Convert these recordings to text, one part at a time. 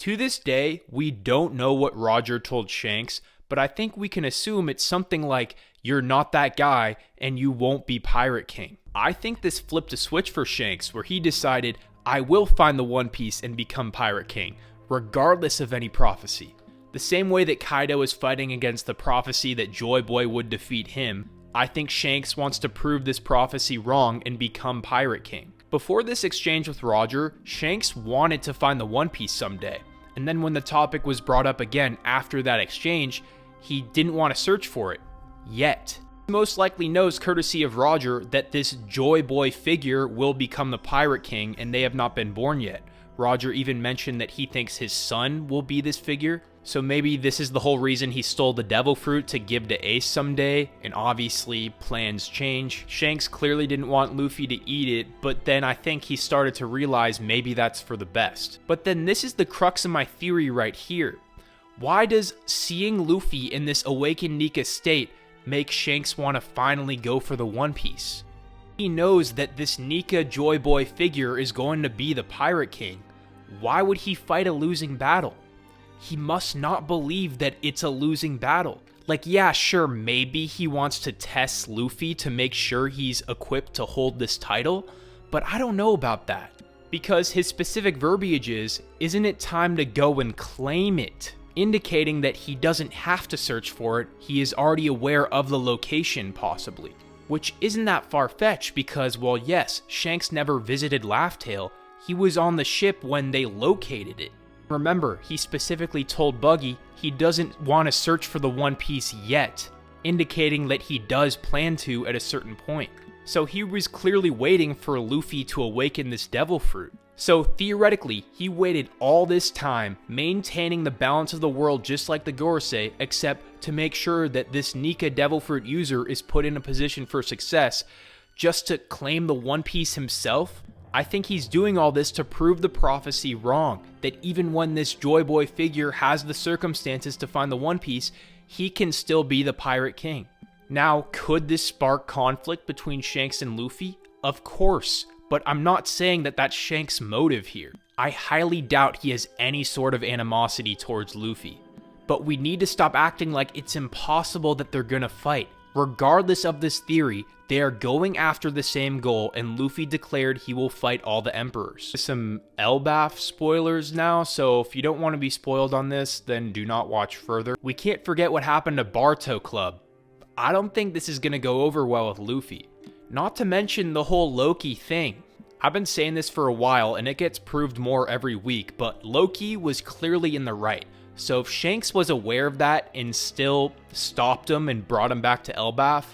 To this day, we don't know what Roger told Shanks, but I think we can assume it's something like, "You're not that guy, and you won't be Pirate King." I think this flipped a switch for Shanks, where he decided, "I will find the One Piece and become Pirate King, regardless of any prophecy." The same way that Kaido is fighting against the prophecy that Joy Boy would defeat him, I think Shanks wants to prove this prophecy wrong and become Pirate King. Before this exchange with Roger, Shanks wanted to find the One Piece someday. And then when the topic was brought up again after that exchange, he didn't want to search for it. Yet. He most likely knows, courtesy of Roger, that this Joy Boy figure will become the Pirate King and they have not been born yet. Roger even mentioned that he thinks his son will be this figure. So maybe this is the whole reason he stole the devil fruit to give to Ace someday, and obviously plans change. Shanks clearly didn't want Luffy to eat it, but then I think he started to realize maybe that's for the best. But then this is the crux of my theory right here. Why does seeing Luffy in this awakened Nika state make Shanks want to finally go for the One Piece? He knows that this Nika Joy Boy figure is going to be the Pirate King. Why would he fight a losing battle? He must not believe that it's a losing battle. Like, yeah, sure, maybe he wants to test Luffy to make sure he's equipped to hold this title, but I don't know about that. Because his specific verbiage is, "Isn't it time to go and claim it?" Indicating that he doesn't have to search for it, he is already aware of the location, possibly. Which isn't that far-fetched because, well, yes, Shanks never visited Laugh Tale, he was on the ship when they located it. Remember, he specifically told Buggy he doesn't want to search for the One Piece yet, indicating that he does plan to at a certain point. So he was clearly waiting for Luffy to awaken this devil fruit. So theoretically, he waited all this time, maintaining the balance of the world just like the Gorosei, except to make sure that this Nika devil fruit user is put in a position for success, just to claim the One Piece himself? I think he's doing all this to prove the prophecy wrong, that even when this Joy Boy figure has the circumstances to find the One Piece, he can still be the Pirate King. Now, could this spark conflict between Shanks and Luffy? Of course, but I'm not saying that that's Shanks' motive here. I highly doubt he has any sort of animosity towards Luffy. But we need to stop acting like it's impossible that they're gonna fight. Regardless of this theory, they are going after the same goal, and Luffy declared he will fight all the emperors. Some Elbaf spoilers now, so if you don't want to be spoiled on this, then do not watch further. We can't forget what happened to Barto Club. I don't think this is going to go over well with Luffy. Not to mention the whole Loki thing. I've been saying this for a while, and it gets proved more every week, but Loki was clearly in the right. So if Shanks was aware of that and still stopped him and brought him back to Elbaf,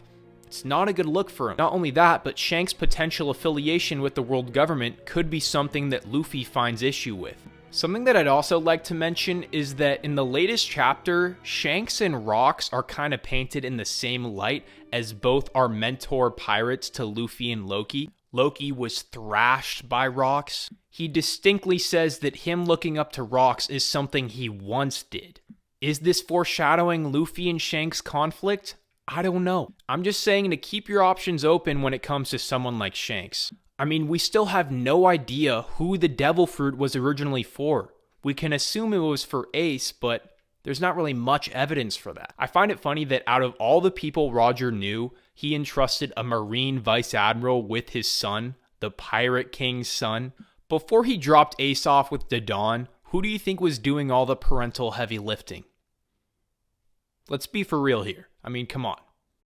it's not a good look for him. Not only that, but Shanks' potential affiliation with the world government could be something that Luffy finds issue with. Something that I'd also like to mention is that in the latest chapter, Shanks and Rocks are kind of painted in the same light as both are mentor pirates to Luffy and Loki. Loki was thrashed by Rocks. He distinctly says that him looking up to Rocks is something he once did. Is this foreshadowing Luffy and Shanks' conflict? I don't know. I'm just saying to keep your options open when it comes to someone like Shanks. I mean, we still have no idea who the devil fruit was originally for. We can assume it was for Ace, but there's not really much evidence for that. I find it funny that out of all the people Roger knew, he entrusted a Marine Vice Admiral with his son, the Pirate King's son. Before he dropped Ace off with Dodon, who do you think was doing all the parental heavy lifting? Let's be for real here. I mean, come on.